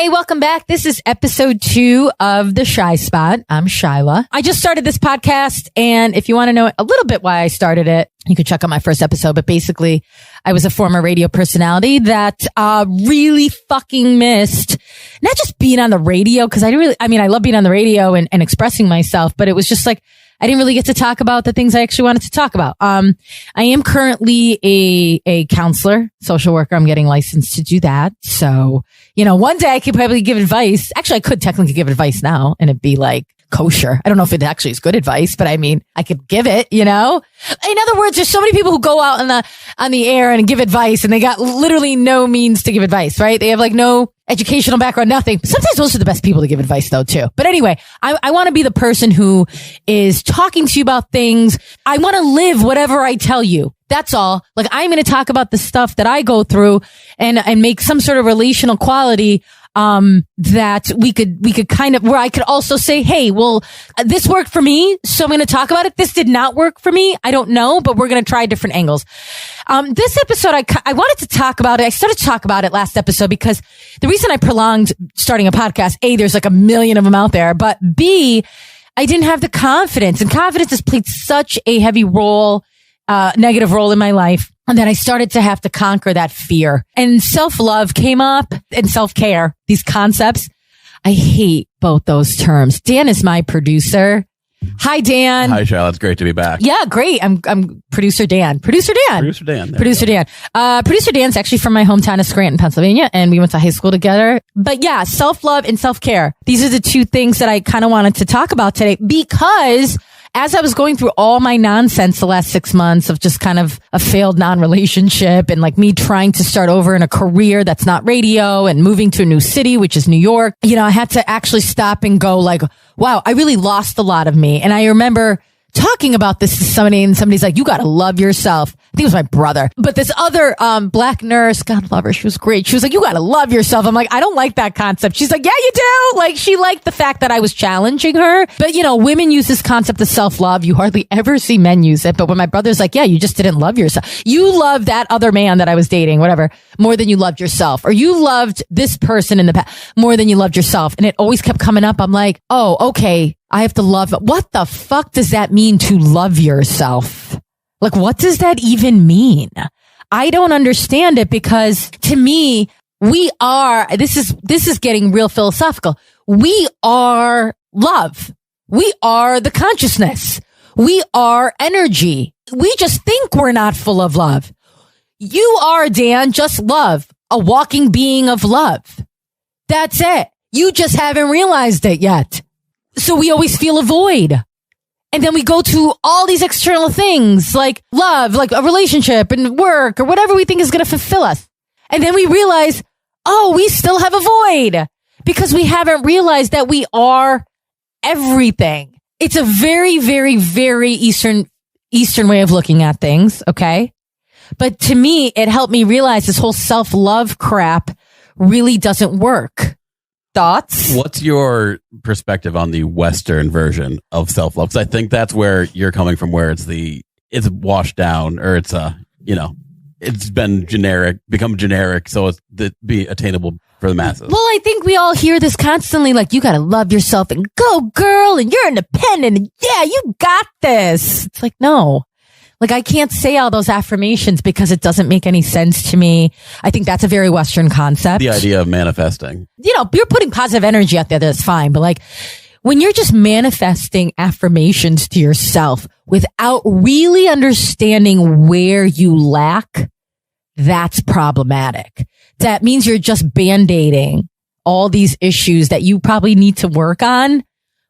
Hey, welcome back. This is episode 2 of the Shi-Spot. I'm Shyla. I just started this podcast, and if you want to know a little bit why I started it, you can check out my first episode. But basically, I was a former radio personality that really fucking missed not just being on the radio, because I love being on the radio and expressing myself, but it was just like I didn't really get to talk about the things I actually wanted to talk about. I am currently a counselor, social worker. I'm getting licensed to do that. So, one day I could probably give advice. Actually, I could technically give advice now and it'd be like kosher. I don't know if it actually is good advice, but I mean, I could give it, In other words, there's so many people who go out on the air and give advice and they got literally no means to give advice, right? They have like no educational background, nothing. Sometimes those are the best people to give advice though, too. But anyway, I want to be the person who is talking to you about things. I want to live whatever I tell you. That's all. Like, I'm going to talk about the stuff that I go through and make some sort of relational quality that we could kind of, where I could also say, hey, well, this worked for me, so I'm going to talk about it. This did not work for me. I don't know, but we're going to try different angles. This episode, I wanted to talk about it. I started to talk about it last episode because the reason I prolonged starting a podcast, A, there's like a million of them out there, but B, I didn't have the confidence, and confidence has played such a heavy role, negative role in my life. And then I started to have to conquer that fear. And self-love came up, and self-care, these concepts. I hate both those terms. Dan is my producer. Hi, Dan. Hi, Charlotte. It's great to be back. Yeah, great. I'm producer Dan. Producer Dan. Producer Dan. Producer Dan. Producer Dan's actually from my hometown of Scranton, Pennsylvania, and we went to high school together. But yeah, self-love and self-care. These are the two things that I kind of wanted to talk about today, because as I was going through all my nonsense the last 6 months of just kind of a failed non-relationship and like me trying to start over in a career that's not radio and moving to a new city, which is New York, I had to actually stop and go like, wow, I really lost a lot of me. And I remember talking about this to somebody, and somebody's like, you got to love yourself. I think it was my brother. But this other black nurse, God love her, she was great. She was like, you got to love yourself. I'm like, I don't like that concept. She's like, yeah, you do. Like, she liked the fact that I was challenging her. But, women use this concept of self-love. You hardly ever see men use it. But when my brother's like, yeah, you just didn't love yourself. You loved that other man that I was dating, whatever, more than you loved yourself. Or you loved this person in the past more than you loved yourself. And it always kept coming up. I'm like, oh, okay, I have to love. What the fuck does that mean, to love yourself? Like, what does that even mean? I don't understand it, because to me, we are, this is getting real philosophical. We are love. We are the consciousness. We are energy. We just think we're not full of love. You are, Dan, just love, a walking being of love. That's it. You just haven't realized it yet. So we always feel a void. And then we go to all these external things like love, like a relationship and work or whatever we think is going to fulfill us. And then we realize, oh, we still have a void because we haven't realized that we are everything. It's a very, very, very Eastern way of looking at things. Okay. But to me, it helped me realize this whole self-love crap really doesn't work. Thoughts? What's your perspective on the Western version of self-love? Because I think that's where you're coming from, where it's washed down, or it's it's been become generic, so it's be attainable for the masses. Well, I think we all hear this constantly, like, you got to love yourself and go, girl, and you're independent, and yeah, you got this. It's like, no. Like, I can't say all those affirmations because it doesn't make any sense to me. I think that's a very Western concept. The idea of manifesting. You're putting positive energy out there, that's fine. But like, when you're just manifesting affirmations to yourself without really understanding where you lack, that's problematic. That means you're just band-aiding all these issues that you probably need to work on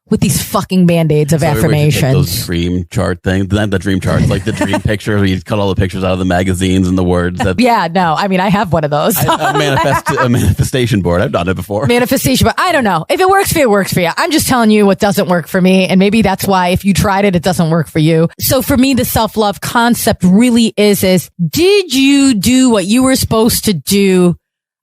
with these fucking band-aids of affirmations. Those dream chart things. Not the dream charts, like the dream picture where you cut all the pictures out of the magazines and the words. Yeah, no. I mean, I have one of those. A manifestation board. I've done it before. Manifestation board. I don't know. If it works for you, it works for you. I'm just telling you what doesn't work for me. And maybe that's why if you tried it, it doesn't work for you. So for me, the self-love concept really is did you do what you were supposed to do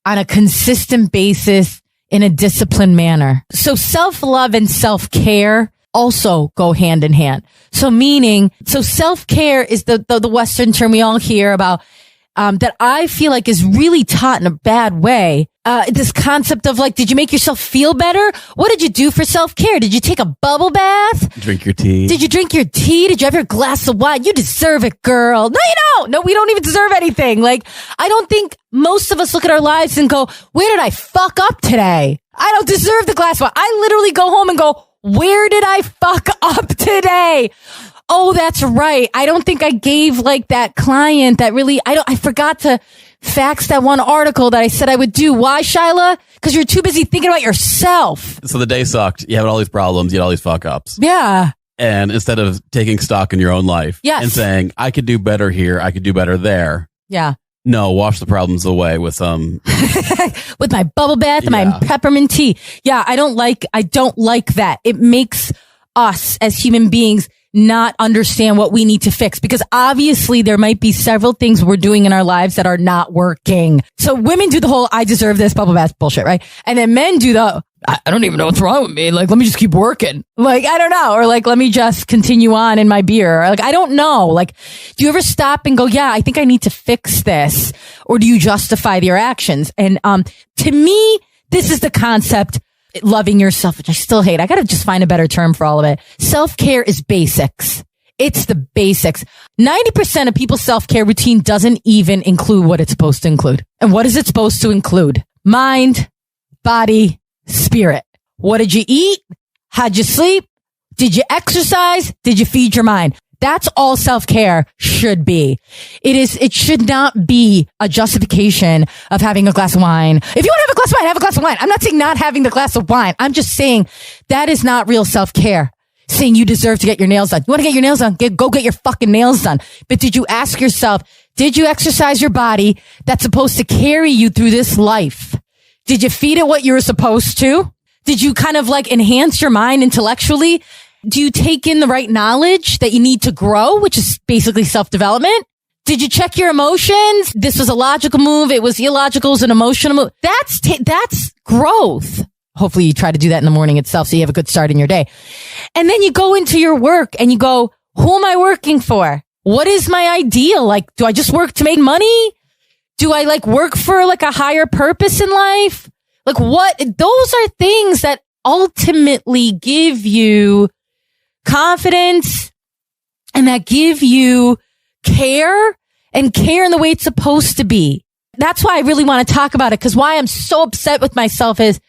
on a consistent basis in a disciplined manner? So self-love and self-care also go hand in hand. So self-care is the Western term we all hear about. that I feel like is really taught in a bad way. This concept of like, did you make yourself feel better? What did you do for self-care? Did you take a bubble bath? Drink your tea. Did you drink your tea? Did you have your glass of wine? You deserve it, girl. No, you don't. No, we don't even deserve anything. Like, I don't think most of us look at our lives and go, where did I fuck up today? I don't deserve the glass of wine. I literally go home and go, where did I fuck up today? Oh, that's right. I don't think I gave like that client that really, I forgot to fax that one article that I said I would do. Why, Shyla? Because you're too busy thinking about yourself. So the day sucked. You had all these problems. You had all these fuck ups. Yeah. And instead of taking stock in your own life and saying, I could do better here, I could do better there. Yeah. No, wash the problems away with some with my bubble bath and my peppermint tea. Yeah, I don't like that. It makes us as human beings not understand what we need to fix, because obviously there might be several things we're doing in our lives that are not working. So women do the whole I deserve this bubble bath bullshit, right? And then men do the I don't even know what's wrong with me. Like, let me just keep working. Like, I don't know. Or like, let me just continue on in my beer. Or like, I don't know. Like, do you ever stop and go, yeah, I think I need to fix this? Or do you justify your actions? And to me, this is the concept, loving yourself, which I still hate. I got to just find a better term for all of it. Self-care is basics. It's the basics. 90% of people's self-care routine doesn't even include what it's supposed to include. And what is it supposed to include? Mind, body, spirit. What did you eat? How'd you sleep? Did you exercise? Did you feed your mind? That's all self-care should be. It should not be a justification of having a glass of wine. If you want to have a glass of wine, have a glass of wine. I'm not saying not having the glass of wine. I'm just saying that is not real self-care. Saying you deserve to get your nails done. You want to get your nails done? Go get your fucking nails done. But did you ask yourself, did you exercise your body that's supposed to carry you through this life? Did you feed it what you were supposed to? Did you kind of like enhance your mind intellectually? Do you take in the right knowledge that you need to grow, which is basically self-development? Did you check your emotions? This was a logical move. It was illogical. It was an emotional move. That's growth. Hopefully you try to do that in the morning itself so you have a good start in your day. And then you go into your work and you go, who am I working for? What is my ideal? Like, do I just work to make money? Do I like work for like a higher purpose in life? Like what? Those are things that ultimately give you confidence and that give you care and care in the way it's supposed to be. That's why I really want to talk about it, because why I'm so upset with myself is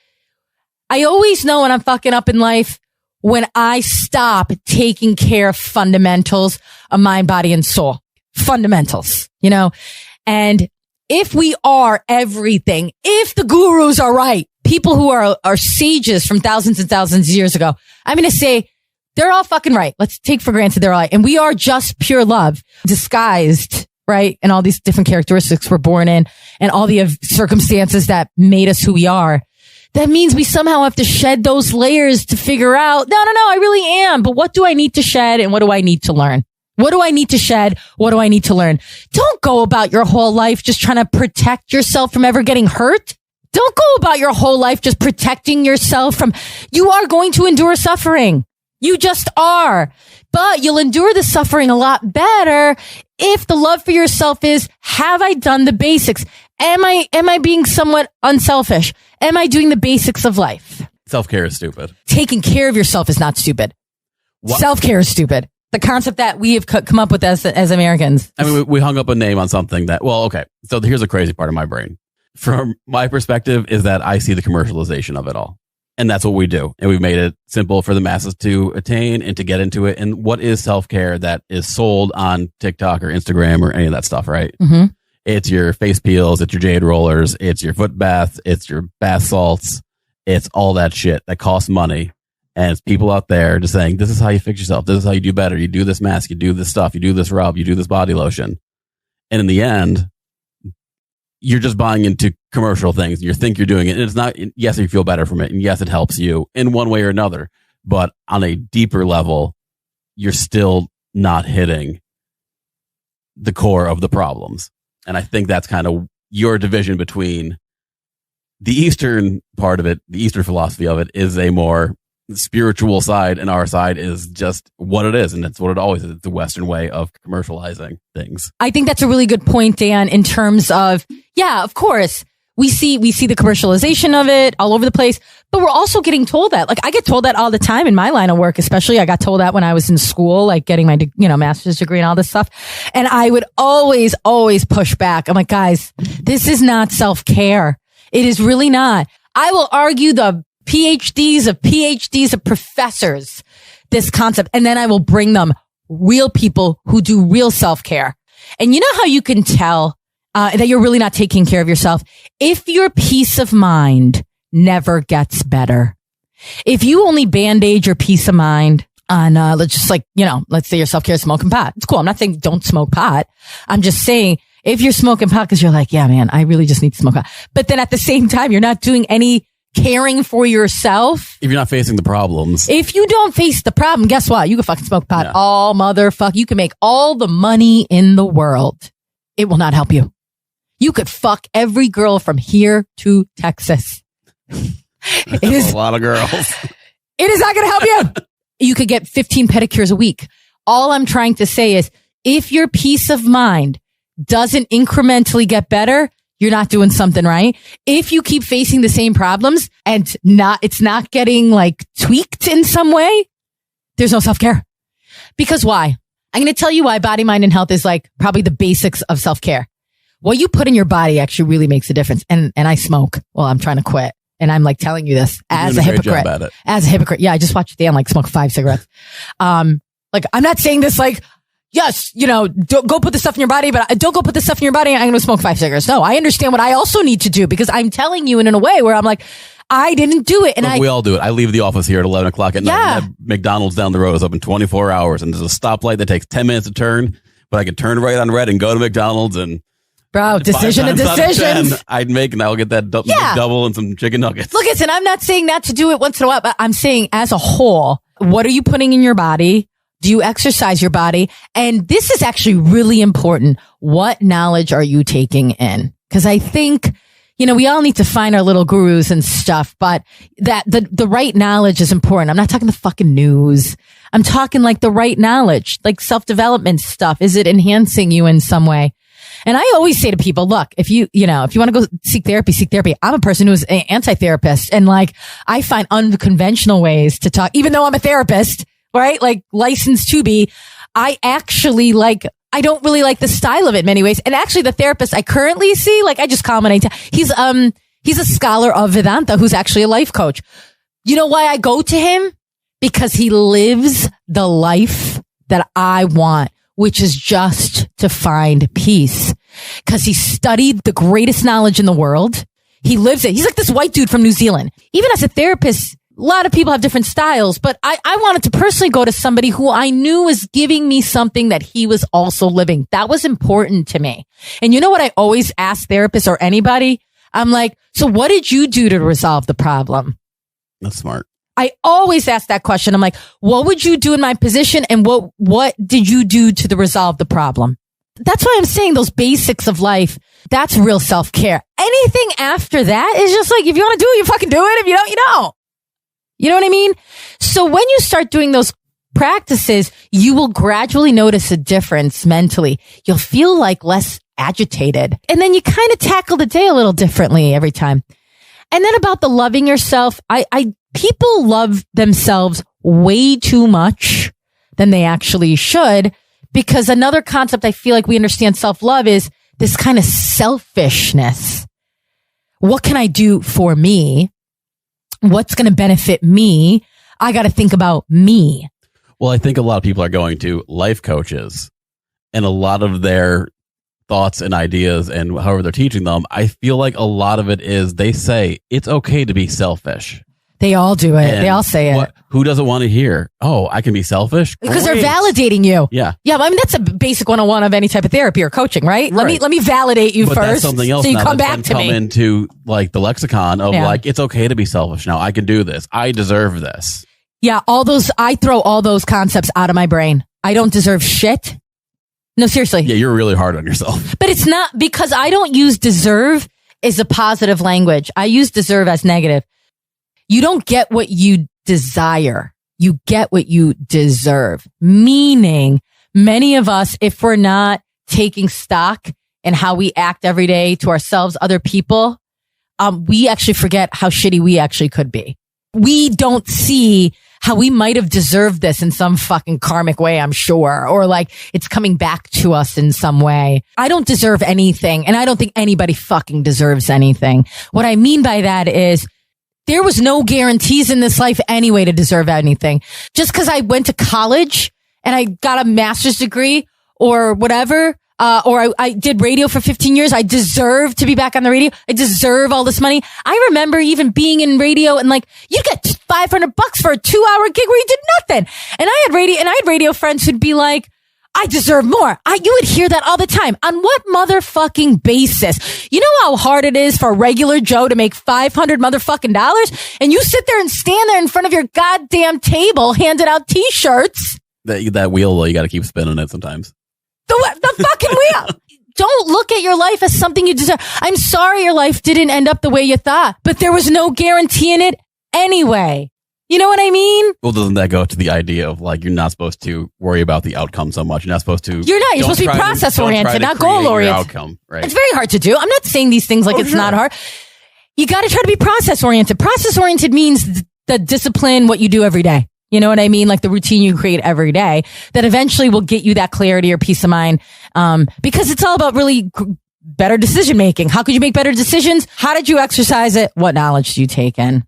I always know when I'm fucking up in life when I stop taking care of fundamentals of mind, body, and soul. Fundamentals, you know? And if we are everything, if the gurus are right, people who are sages from thousands and thousands of years ago, I'm going to say they're all fucking right. Let's take for granted they're all right. And we are just pure love disguised, right? And all these different characteristics we're born in and all the circumstances that made us who we are. That means we somehow have to shed those layers to figure out, no, I really am. But what do I need to shed and what do I need to learn? What do I need to shed? What do I need to learn? Don't go about your whole life just trying to protect yourself from ever getting hurt. Don't go about your whole life just protecting yourself from, you are going to endure suffering. You just are. But you'll endure the suffering a lot better if the love for yourself is, have I done the basics? Am I being somewhat unselfish? Am I doing the basics of life? Self-care is stupid. Taking care of yourself is not stupid. What? Self-care is stupid. The concept that we have come up with as Americans. I mean, we hung up a name on something that, well, okay. So here's a crazy part of my brain. From my perspective is that I see the commercialization of it all. And that's what we do. And we've made it simple for the masses to attain and to get into it. And what is self-care that is sold on TikTok or Instagram or any of that stuff, right? Mm-hmm. It's your face peels, it's your jade rollers, it's your foot baths, it's your bath salts, it's all that shit that costs money. And it's people out there just saying, this is how you fix yourself. This is how you do better. You do this mask, you do this stuff, you do this rub, you do this body lotion. And in the end, you're just buying into commercial things. You think you're doing it. And it's not, yes, you feel better from it. And yes, it helps you in one way or another. But on a deeper level, you're still not hitting the core of the problems. And I think that's kind of your division between the Eastern part of it. The Eastern philosophy of it is a more spiritual side and our side is just what it is. And it's what it always is. It's the Western way of commercializing things. I think that's a really good point, Dan, in terms of, yeah, of course, we see the commercialization of it all over the place, but we're also getting told that. Like, I get told that all the time in my line of work, especially. I got told that when I was in school, like getting my, master's degree and all this stuff. And I would always push back. I'm like, guys, this is not self-care. It is really not. I will argue the PhDs of professors, this concept, and then I will bring them real people who do real self-care. And you know how you can tell that you're really not taking care of yourself? If your peace of mind never gets better. If you only band-aid your peace of mind on, let's say your self-care is smoking pot. It's cool. I'm not saying don't smoke pot. I'm just saying if you're smoking pot because you're like, yeah, man, I really just need to smoke pot. But then at the same time, you're not doing any caring for yourself. If you're not facing the problems. If you don't face the problem, guess what? You can fucking smoke pot all motherfucker. You can make all the money in the world. It will not help you. You could fuck every girl from here to Texas. It is a lot of girls. It is not going to help you. You could get 15 pedicures a week. All I'm trying to say is if your peace of mind doesn't incrementally get better, you're not doing something right. If you keep facing the same problems and it's not getting like tweaked in some way, there's no self-care. Because why? I'm going to tell you why body, mind, and health is like probably the basics of self-care. What you put in your body actually really makes a difference. And I smoke. Well, I'm trying to quit. And I'm like telling you this as a hypocrite. As a hypocrite. Yeah, I just watched Dan like smoke 5 cigarettes. Like, I'm not saying this like, yes, don't go put this stuff in your body, but don't go put this stuff in your body. I'm going to smoke 5 cigarettes. No, I understand what I also need to do because I'm telling you in a way where I'm like, I didn't do it. And we all do it. I leave the office here at 11 o'clock at night. Yeah. And McDonald's down the road is open 24 hours and there's a stoplight that takes 10 minutes to turn, but I can turn right on red and go to McDonald's and bro, decision of decisions. I'd make and I'll get that double and some chicken nuggets. Look, and I'm not saying not to do it once in a while, but I'm saying as a whole, what are you putting in your body? Do you exercise your body? And this is actually really important. What knowledge are you taking in? Because I think, we all need to find our little gurus and stuff, but that the right knowledge is important. I'm not talking the fucking news. I'm talking like the right knowledge, like self-development stuff. Is it enhancing you in some way? And I always say to people, look, if you want to go seek therapy. I'm a person who's an anti-therapist and like I find unconventional ways to talk, even though I'm a therapist, right? Like licensed to be. I actually I don't really like the style of it in many ways. And actually the therapist I currently see, like I just call him he's a scholar of Vedanta who's actually a life coach. You know why I go to him? Because he lives the life that I want, which is just to find peace. Because he studied the greatest knowledge in the world. He lives it. He's like this white dude from New Zealand. Even as a therapist, a lot of people have different styles, but I wanted to personally go to somebody who I knew was giving me something that he was also living. That was important to me. And you know what I always ask therapists or anybody? I'm like, so what did you do to resolve the problem? That's smart. I always ask that question. I'm like, what would you do in my position? And what did you do to resolve the problem? That's why I'm saying those basics of life, that's real self-care. Anything after that is just like, if you want to do it, you fucking do it. If you don't, you don't. You know what I mean? So when you start doing those practices, you will gradually notice a difference mentally. You'll feel like less agitated. And then you kind of tackle the day a little differently every time. And then about the loving yourself, people love themselves way too much than they actually should, because another concept I feel like we understand self-love is this kind of selfishness. What can I do for me? What's going to benefit me? I got to think about me. Well, I think a lot of people are going to life coaches and a lot of their thoughts and ideas and however they're teaching them, I feel like a lot of it is they say it's okay to be selfish. They all do it. And they all say it. Who doesn't want to hear, oh, I can be selfish? Because they're validating you. Yeah. Yeah. I mean, that's a basic 101 of any type of therapy or coaching, right? Let me validate you but first. That's something else. So you now come back to me. Come into like the lexicon of like, it's okay to be selfish. Now I can do this. I deserve this. Yeah. I throw all those concepts out of my brain. I don't deserve shit. No, seriously. Yeah. You're really hard on yourself. But it's not, because I don't use deserve as a positive language. I use deserve as negative. You don't get what you desire. You get what you deserve. Meaning, many of us, if we're not taking stock in how we act every day to ourselves, other people, we actually forget how shitty we actually could be. We don't see how we might have deserved this in some fucking karmic way, I'm sure, or like it's coming back to us in some way. I don't deserve anything, and I don't think anybody fucking deserves anything. What I mean by that is there was no guarantees in this life anyway to deserve anything. Just because I went to college and I got a master's degree or whatever, or I did radio for 15 years. I deserve to be back on the radio. I deserve all this money. I remember even being in radio and like, you get $500 for a 2-hour gig where you did nothing. And I had radio friends who'd be like, I deserve more. You would hear that all the time. On what motherfucking basis? You know how hard it is for a regular Joe to make $500 motherfucking dollars? And you sit there and stand there in front of your goddamn table handing out t-shirts. That wheel, though, you got to keep spinning it sometimes. The fucking wheel. Don't look at your life as something you deserve. I'm sorry your life didn't end up the way you thought, but there was no guarantee in it anyway. You know what I mean? Well, doesn't that go to the idea of like you're not supposed to worry about the outcome so much? You're not supposed to. You're not. You're supposed to be process oriented, not goal oriented. Outcome, right? It's very hard to do. I'm not saying these things like it's not hard. You got to try to be process oriented. Process oriented means the discipline, what you do every day. You know what I mean? Like the routine you create every day that eventually will get you that clarity or peace of mind. Because it's all about really better decision making. How could you make better decisions? How did you exercise it? What knowledge do you take in?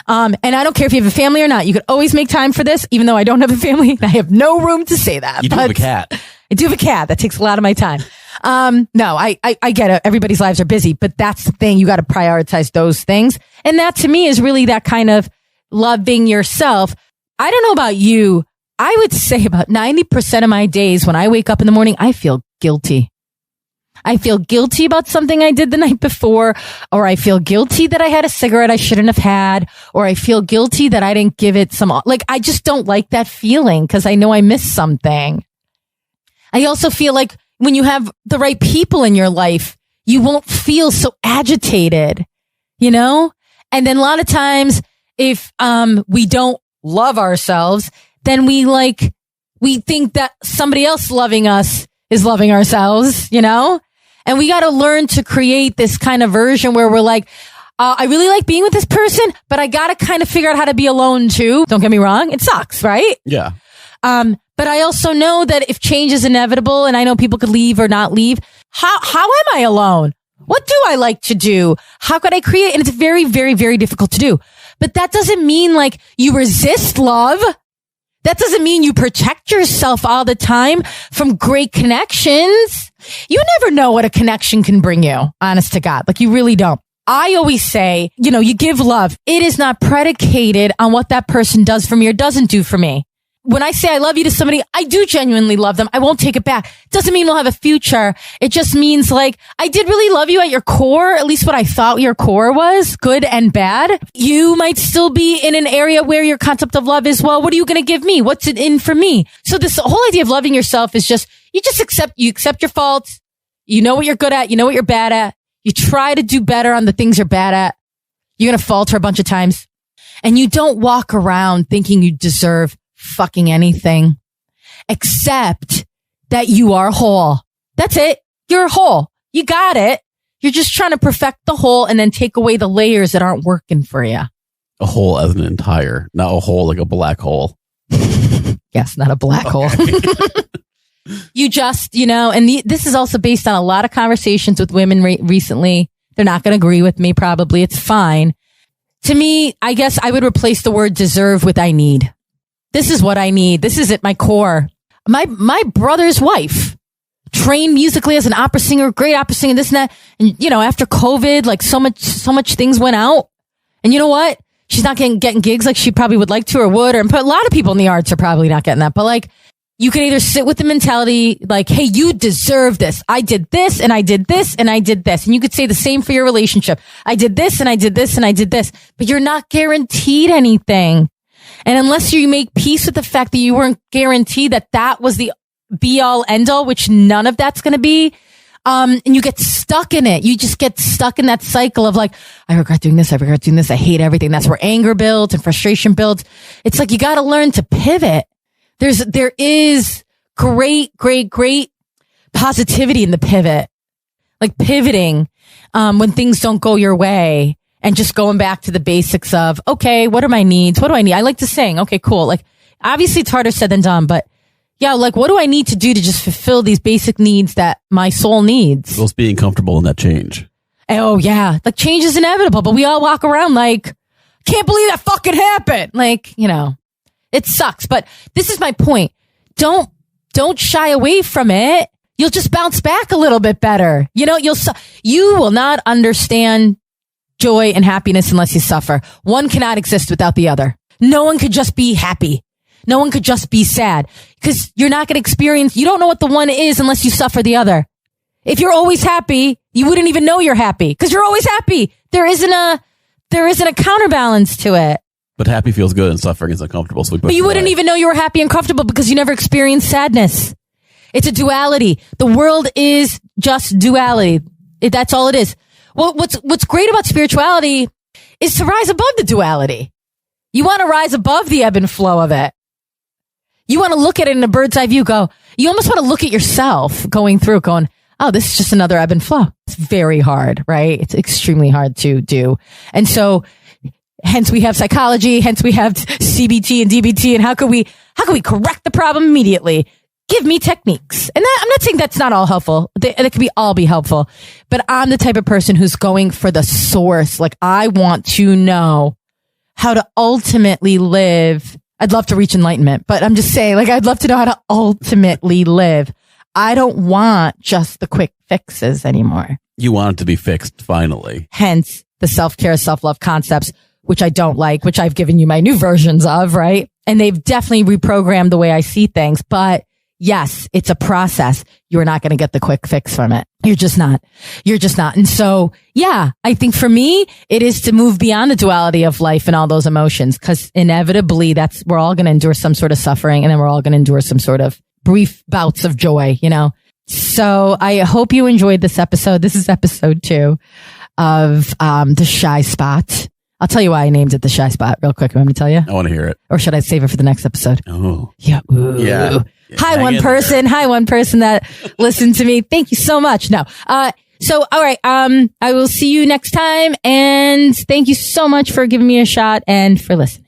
And I don't care if you have a family or not. You could always make time for this, even though I don't have a family. I have no room to say that. You do have a cat. I do have a cat. That takes a lot of my time. No, I get it. Everybody's lives are busy, but that's the thing. You got to prioritize those things. And that to me is really that kind of loving yourself. I don't know about you. I would say about 90% of my days when I wake up in the morning, I feel guilty. I feel guilty about something I did the night before, or I feel guilty that I had a cigarette I shouldn't have had, or I feel guilty that I didn't give it some, like, I just don't like that feeling because I know I missed something. I also feel like when you have the right people in your life, you won't feel so agitated, you know? And then a lot of times if, we don't love ourselves, then we think that somebody else loving us is loving ourselves, you know? And we got to learn to create this kind of version where we're like, I really like being with this person, but I got to kind of figure out how to be alone too. Don't get me wrong. It sucks, right? Yeah. But I also know that if change is inevitable and I know people could leave or not leave, how am I alone? What do I like to do? How could I create? And it's very, very, very difficult to do. But that doesn't mean like you resist love. That doesn't mean you protect yourself all the time from great connections. You never know what a connection can bring you, honest to God. Like you really don't. I always say, you know, you give love. It is not predicated on what that person does for me or doesn't do for me. When I say I love you to somebody, I do genuinely love them. I won't take it back. Doesn't mean we'll have a future. It just means like, I did really love you at your core, at least what I thought your core was, good and bad. You might still be in an area where your concept of love is, well, what are you going to give me? What's it in for me? So this whole idea of loving yourself is just, you accept your faults. You know what you're good at. You know what you're bad at. You try to do better on the things you're bad at. You're going to falter a bunch of times. And you don't walk around thinking you deserve fucking anything except that you are whole. That's it. You're whole. You got it. You're just trying to perfect the whole and then take away the layers that aren't working for you. A hole as an entire, not a hole like a black hole. Yes, not a black hole. You just, you know, and this is also based on a lot of conversations with women recently. They're not going to agree with me probably. It's fine. To me, I guess I would replace the word deserve with I need. This is what I need. This is at my core. My brother's wife trained musically as an opera singer, great opera singer, this and that. And, you know, after COVID, like so much things went out. And you know what? She's not getting gigs like she probably would like to or would. But a lot of people in the arts are probably not getting that. But like, you can either sit with the mentality like, hey, you deserve this. I did this and I did this and I did this. And you could say the same for your relationship. I did this and I did this and I did this. But you're not guaranteed anything. And unless you make peace with the fact that you weren't guaranteed that was the be all end all, which none of that's going to be, And you get stuck in it. You just get stuck in that cycle of like, I regret doing this. I regret doing this. I hate everything. That's where anger builds and frustration builds. It's like, you got to learn to pivot. There is great positivity in the pivot, like pivoting, when things don't go your way and just going back to the basics of, okay, what are my needs? What do I need? I like to sing. Okay, cool. Like, obviously it's harder said than done, but yeah, like, what do I need to do to just fulfill these basic needs that my soul needs? Just being comfortable in that change. Oh yeah. Like, change is inevitable, but we all walk around like, can't believe that fucking happened. Like, it sucks, but this is my point. Don't shy away from it. You'll just bounce back a little bit better. You will not understand joy and happiness unless you suffer. One cannot exist without the other. No one could just be happy. No one could just be sad, because you're not going to experience, you don't know what the one is unless you suffer the other. If you're always happy, you wouldn't even know you're happy, because you're always happy. There isn't a counterbalance to it. But happy feels good and suffering is uncomfortable. So but you wouldn't even know you were happy and comfortable because you never experienced sadness. It's a duality. The world is just duality. That's all it is. Well, what's great about spirituality is to rise above the duality. You want to rise above the ebb and flow of it. You want to look at it in a bird's eye view, you almost want to look at yourself going through it going, oh, this is just another ebb and flow. It's very hard, right? It's extremely hard to do. And so hence we have psychology, hence we have CBT and DBT. And how can we correct the problem immediately? Give me techniques. And I'm not saying that's not all helpful. That could all be helpful, but I'm the type of person who's going for the source. Like, I want to know how to ultimately live. I'd love to reach enlightenment, but I'm just saying, like, I'd love to know how to ultimately live. I don't want just the quick fixes anymore. You want it to be fixed finally. Hence the self-care, self-love concepts, which I don't like, which I've given you my new versions of, right? And they've definitely reprogrammed the way I see things. But yes, it's a process. You're not going to get the quick fix from it. You're just not. And so, yeah, I think for me, it is to move beyond the duality of life and all those emotions, because inevitably we're all going to endure some sort of suffering, and then we're all going to endure some sort of brief bouts of joy, So I hope you enjoyed this episode. This is episode 2 of the Shi-Spot. I'll tell you why I named it the Shi-Spot real quick. You want me to tell you? I want to hear it. Or should I save it for the next episode? Oh. Yeah. Ooh. Yeah. Hi, one person that listened to me. Thank you so much. No. So, all right. I will see you next time. And thank you so much for giving me a shot and for listening.